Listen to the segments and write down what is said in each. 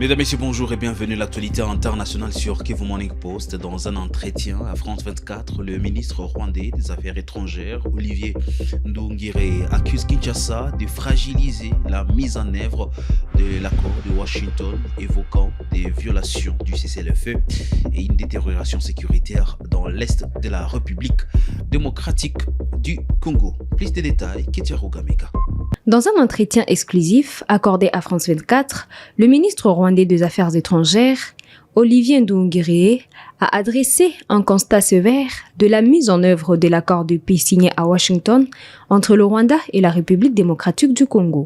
Mesdames, Messieurs, bonjour et bienvenue à l'actualité internationale sur Kivu Morning Post. Dans un entretien à France 24, le ministre rwandais des Affaires étrangères, Olivier Nduhungirehe, accuse Kinshasa de fragiliser la mise en œuvre de l'accord de Washington, évoquant des violations du cessez-le-feu et une détérioration sécuritaire dans l'est de la République démocratique du Congo. Plus de détails, Ketia Rugameka. Dans un entretien exclusif accordé à France 24, le ministre rwandais des Affaires étrangères, Olivier Nduhungirehe, a adressé un constat sévère de la mise en œuvre de l'accord de paix signé à Washington entre le Rwanda et la République démocratique du Congo.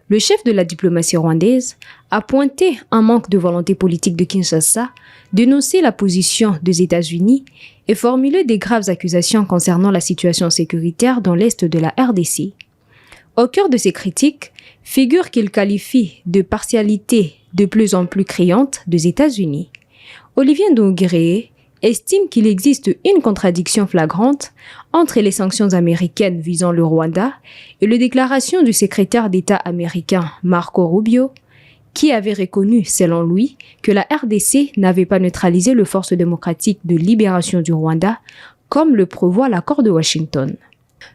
Le chef de la diplomatie rwandaise a pointé un manque de volonté politique de Kinshasa, dénoncé la position des États-Unis et formulé des graves accusations concernant la situation sécuritaire dans l'est de la RDC. Au cœur de ces critiques figure qu'il qualifie de partialité de plus en plus criante des États-Unis. Olivier Nduhungirehe estime qu'il existe une contradiction flagrante entre les sanctions américaines visant le Rwanda et les déclarations du secrétaire d'État américain Marco Rubio, qui avait reconnu, selon lui, que la RDC n'avait pas neutralisé les forces démocratiques de libération du Rwanda, comme le prévoit l'accord de Washington.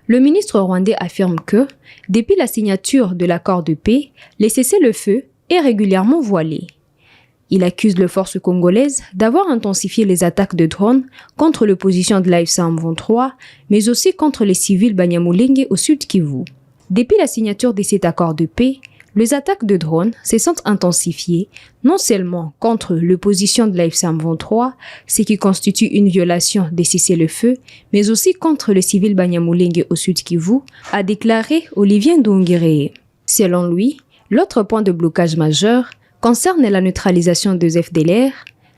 Le ministre rwandais affirme que, depuis la signature de l'accord de paix, les cessez-le-feu est régulièrement voilé. Il accuse les forces congolaises d'avoir intensifié les attaques de drones contre l'opposition de l'AFC/M23, mais aussi contre les civils Banyamulenge au sud Kivu. Depuis la signature de cet accord de paix, les attaques de drones se sont intensifiées, non seulement contre l'opposition de l'AFC/M23, ce qui constitue une violation des cessez-le-feu, mais aussi contre les civils Banyamulenge au sud Kivu, a déclaré Olivier Nduhungirehe. Selon lui, l'autre point de blocage majeur concerne la neutralisation des FDLR.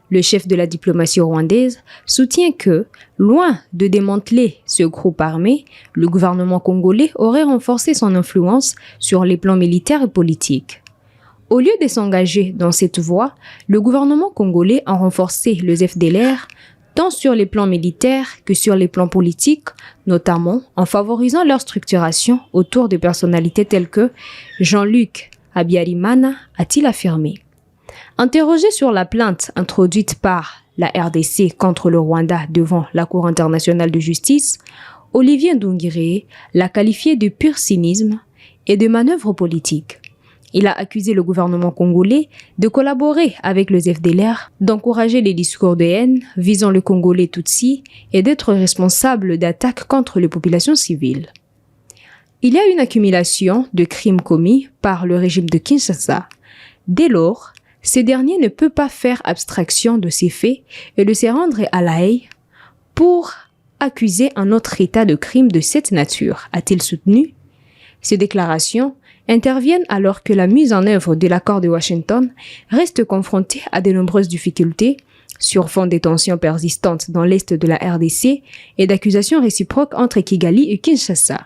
Le chef de la diplomatie rwandaise soutient que, loin de démanteler ce groupe armé, le gouvernement congolais aurait renforcé son influence sur les plans militaires et politiques. Au lieu de s'engager dans cette voie, le gouvernement congolais a renforcé les FDLR tant sur les plans militaires que sur les plans politiques, notamment en favorisant leur structuration autour de personnalités telles que Jean-Luc Habyarimana, a-t-il affirmé. Interrogé sur la plainte introduite par la RDC contre le Rwanda devant la Cour internationale de justice, Olivier Nduhungirehe l'a qualifié de pur cynisme et de manœuvre politique. Il a accusé le gouvernement congolais de collaborer avec les FDLR, d'encourager les discours de haine visant le Congolais Tutsi et d'être responsable d'attaques contre les populations civiles. Il y a une accumulation de crimes commis par le régime de Kinshasa. Dès lors, ce dernier ne peut pas faire abstraction de ces faits et de se rendre à La Haye pour accuser un autre État de crime de cette nature, a-t-il soutenu. Ces déclarations interviennent alors que la mise en œuvre de l'accord de Washington reste confrontée à de nombreuses difficultés sur fond des tensions persistantes dans l'est de la RDC et d'accusations réciproques entre Kigali et Kinshasa.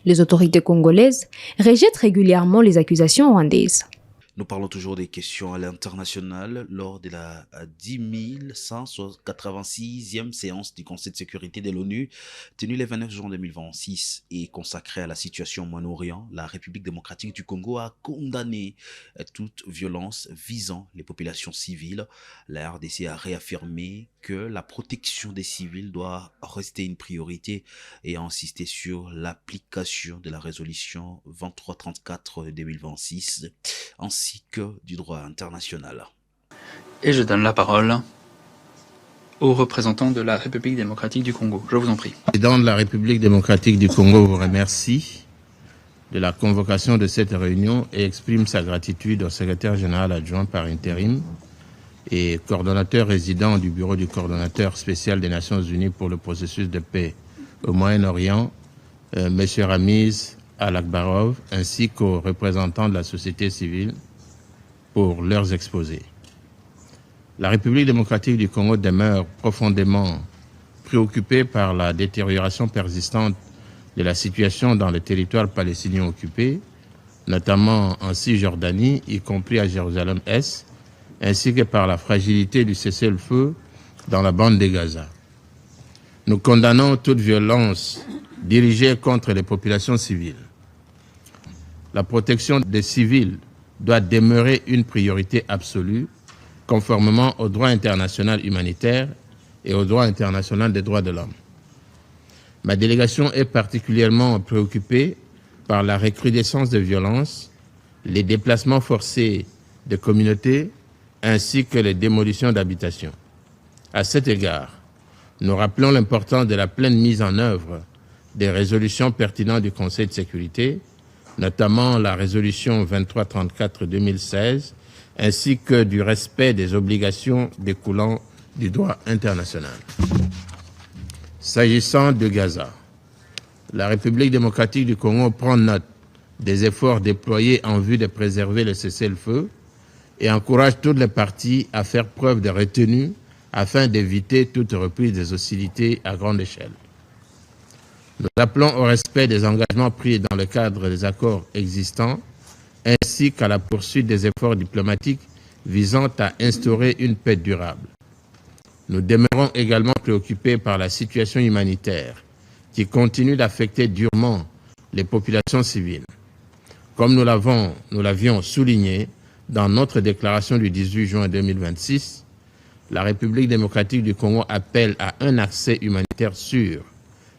Les autorités congolaises rejettent régulièrement les accusations rwandaises. Nous parlons toujours des questions à l'international lors de la 10186e séance du Conseil de sécurité de l'ONU tenue le 29 juin 2026 et consacrée à la situation au Moyen-Orient. La République démocratique du Congo a condamné toute violence visant les populations civiles. La RDC a réaffirmé que la protection des civils doit rester une priorité et a insisté sur l'application de la résolution 2334 de 2026 ainsi que du droit international. Et je donne la parole au représentant de la République démocratique du Congo. Je vous en prie. Le président de la République démocratique du Congo vous remercie de la convocation de cette réunion et exprime sa gratitude au secrétaire général adjoint par intérim et coordonnateur résident du bureau du coordonnateur spécial des Nations Unies pour le processus de paix au Moyen-Orient, M. Ramiz Al-Akbarov, ainsi qu'aux représentants de la société civile pour leurs exposés. La République démocratique du Congo demeure profondément préoccupée par la détérioration persistante de la situation dans les territoires palestiniens occupés, notamment en Cisjordanie, y compris à Jérusalem-Est, ainsi que par la fragilité du cessez-le-feu dans la bande de Gaza. Nous condamnons toute violence dirigée contre les populations civiles. La protection des civils doit demeurer une priorité absolue, conformément au droit international humanitaire et au droit international des droits de l'homme. Ma délégation est particulièrement préoccupée par la recrudescence de violences, les déplacements forcés de communautés ainsi que les démolitions d'habitations. À cet égard, nous rappelons l'importance de la pleine mise en œuvre des résolutions pertinentes du Conseil de sécurité, notamment la résolution 2334-2016, ainsi que du respect des obligations découlant du droit international. S'agissant de Gaza, la République démocratique du Congo prend note des efforts déployés en vue de préserver le cessez-le-feu et encourage toutes les parties à faire preuve de retenue afin d'éviter toute reprise des hostilités à grande échelle. Nous appelons au respect des engagements pris dans le cadre des accords existants ainsi qu'à la poursuite des efforts diplomatiques visant à instaurer une paix durable. Nous demeurons également préoccupés par la situation humanitaire qui continue d'affecter durement les populations civiles. Comme nous l'avions souligné dans notre déclaration du 18 juin 2026, la République démocratique du Congo appelle à un accès humanitaire sûr,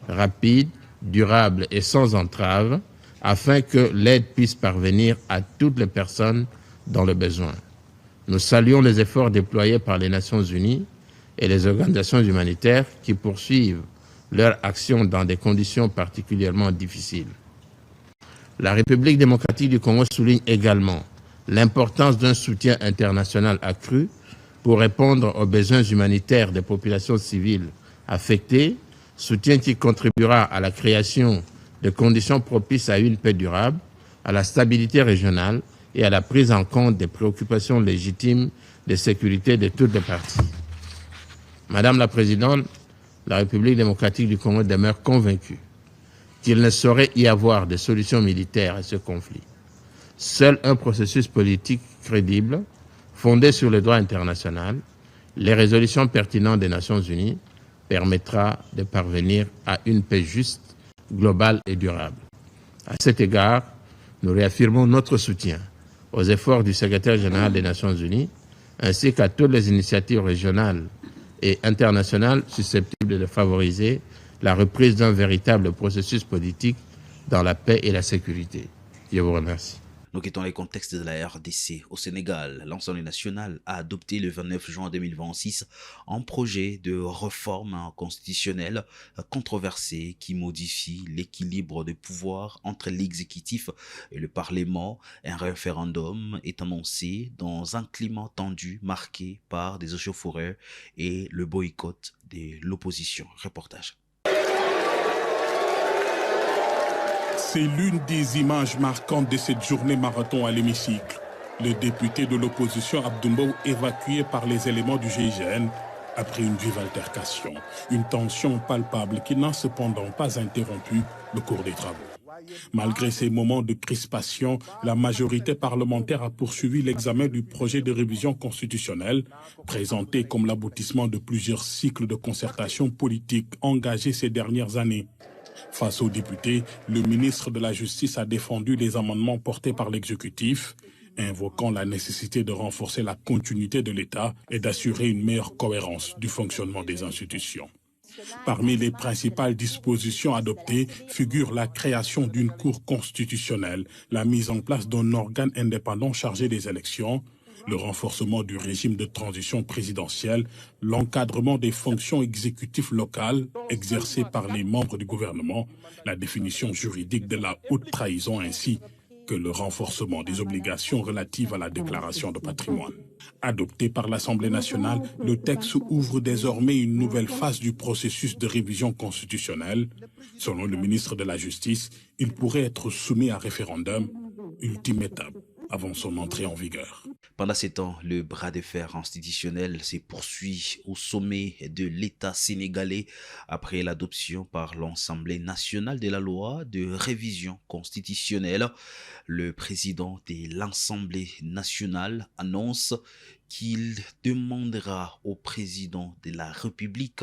rapide, durable et sans entrave, afin que l'aide puisse parvenir à toutes les personnes dans le besoin. Nous saluons les efforts déployés par les Nations Unies et les organisations humanitaires qui poursuivent leur action dans des conditions particulièrement difficiles. La République démocratique du Congo souligne également l'importance d'un soutien international accru pour répondre aux besoins humanitaires des populations civiles affectées, soutien qui contribuera à la création de conditions propices à une paix durable, à la stabilité régionale et à la prise en compte des préoccupations légitimes de sécurité de toutes les parties. Madame la Présidente, la République démocratique du Congo demeure convaincue qu'il ne saurait y avoir de solution militaire à ce conflit. Seul un processus politique crédible, fondé sur le droit international, les résolutions pertinentes des Nations Unies, permettra de parvenir à une paix juste, globale et durable. À cet égard, nous réaffirmons notre soutien aux efforts du secrétaire général des Nations Unies, ainsi qu'à toutes les initiatives régionales et internationales susceptibles de favoriser la reprise d'un véritable processus politique dans la paix et la sécurité. Je vous remercie. Nous quittons les contextes de la RDC. Au Sénégal, l'Assemblée nationale a adopté le 29 juin 2026 un projet de réforme constitutionnelle controversé qui modifie l'équilibre de pouvoir entre l'exécutif et le Parlement. Un référendum est annoncé dans un climat tendu marqué par des échauffourées et le boycott de l'opposition. Reportage. C'est l'une des images marquantes de cette journée marathon à l'hémicycle. Le député de l'opposition Abdoumbo évacué par les éléments du GIGN après une vive altercation. Une tension palpable qui n'a cependant pas interrompu le cours des travaux. Malgré ces moments de crispation, la majorité parlementaire a poursuivi l'examen du projet de révision constitutionnelle, présenté comme l'aboutissement de plusieurs cycles de concertation politique engagés ces dernières années. Face aux députés, le ministre de la Justice a défendu les amendements portés par l'exécutif, invoquant la nécessité de renforcer la continuité de l'État et d'assurer une meilleure cohérence du fonctionnement des institutions. Parmi les principales dispositions adoptées figure la création d'une cour constitutionnelle, la mise en place d'un organe indépendant chargé des élections, le renforcement du régime de transition présidentielle, l'encadrement des fonctions exécutives locales exercées par les membres du gouvernement, la définition juridique de la haute trahison ainsi que le renforcement des obligations relatives à la déclaration de patrimoine. Adopté par l'Assemblée nationale, le texte ouvre désormais une nouvelle phase du processus de révision constitutionnelle. Selon le ministre de la Justice, il pourrait être soumis à référendum, ultime étape avant son entrée en vigueur. Pendant ces temps, le bras de fer institutionnel se poursuit au sommet de l'État sénégalais après l'adoption par l'Assemblée nationale de la loi de révision constitutionnelle. Le président de l'Assemblée nationale annonce qu'il demandera au président de la République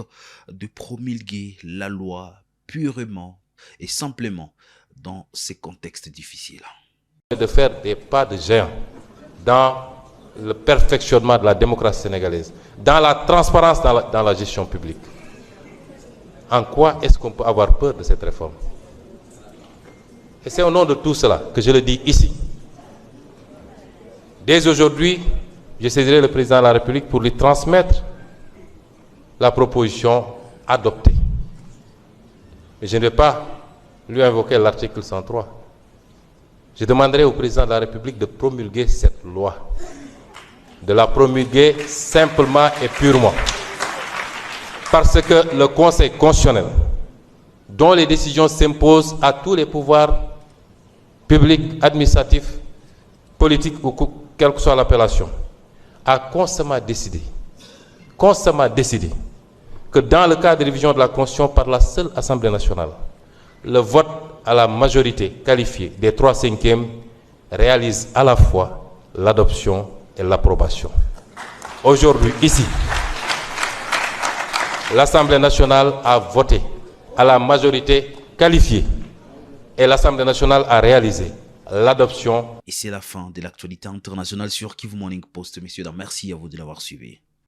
de promulguer la loi purement et simplement dans ces contextes difficiles. De faire des pas de géant dans le perfectionnement de la démocratie sénégalaise, dans la transparence dans la gestion publique. En quoi est-ce qu'on peut avoir peur de cette réforme? Et c'est au nom de tout cela que je le dis ici. Dès aujourd'hui, je saisirai le président de la République pour lui transmettre la proposition adoptée. Mais je ne vais pas lui invoquer l'article 103. Je demanderai au président de la République de promulguer cette loi, de la promulguer simplement et purement. Parce que le Conseil constitutionnel, dont les décisions s'imposent à tous les pouvoirs publics, administratifs, politiques ou quelle que soit l'appellation, a constamment décidé que dans le cas de révision de la Constitution par la seule Assemblée nationale, le vote à la majorité qualifiée des 3/5 réalise à la fois l'adoption et l'approbation. Aujourd'hui, ici, l'Assemblée nationale a voté à la majorité qualifiée et l'Assemblée nationale a réalisé l'adoption. Et c'est la fin de l'actualité internationale sur Kivu Morning Post. Messieurs, dames, merci à vous de l'avoir suivi.